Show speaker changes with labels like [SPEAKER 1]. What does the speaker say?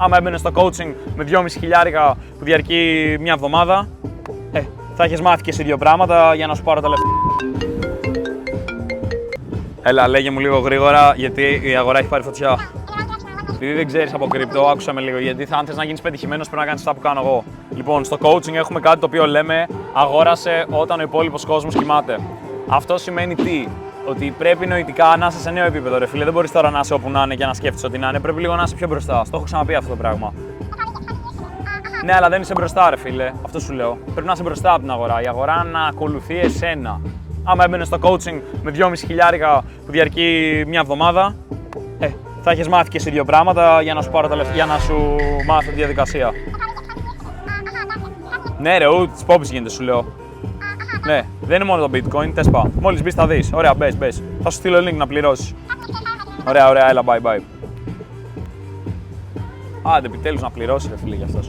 [SPEAKER 1] Άμα έμπαινε στο coaching με 2.500 που διαρκεί μια εβδομάδα, θα έχεις μάθει και εσύ δύο πράγματα για να σου πάρω τα λεφτά. Έλα, λέγε μου λίγο γρήγορα, γιατί η αγορά έχει πάρει φωτιά. Επειδή δεν ξέρεις από κρυπτο, άκουσα με λίγο. Γιατί αν θες να γίνεις πετυχημένος, πρέπει να κάνεις αυτά που κάνω εγώ. Λοιπόν, στο coaching έχουμε κάτι το οποίο λέμε αγόρασε όταν ο υπόλοιπος κόσμος κοιμάται. Αυτό σημαίνει τι? Ότι πρέπει νοητικά να είσαι σε νέο επίπεδο, ρε φίλε. Δεν μπορείς τώρα να είσαι όπου να είναι και να σκέφτεσαι ότι να είναι. Πρέπει λίγο να είσαι πιο μπροστά. Στο έχω ξαναπεί αυτό το πράγμα. Ναι, αλλά δεν είσαι μπροστά, ρε φίλε. Αυτό σου λέω. Πρέπει να είσαι μπροστά από την αγορά. Η αγορά να ακολουθεί εσένα. Άμα έμπαινε στο coaching με 2.500 που διαρκεί μια εβδομάδα, θα έχεις μάθει και εσύ δύο πράγματα για να σου πάρω τα λεφτά, για να σου μάθω τη διαδικασία. Ναι, ρε, ούτε τις πόπης γίνεται, σου λέω. Ναι, δεν είναι μόνο το bitcoin, τεσπα. Μόλις μπεις θα δεις. Ωραία, μπες. Θα σου στείλω link να πληρώσεις. Ωραία, έλα, bye. Άντε, επιτέλους να πληρώσεις, ρε φίλε, γι' αυτό.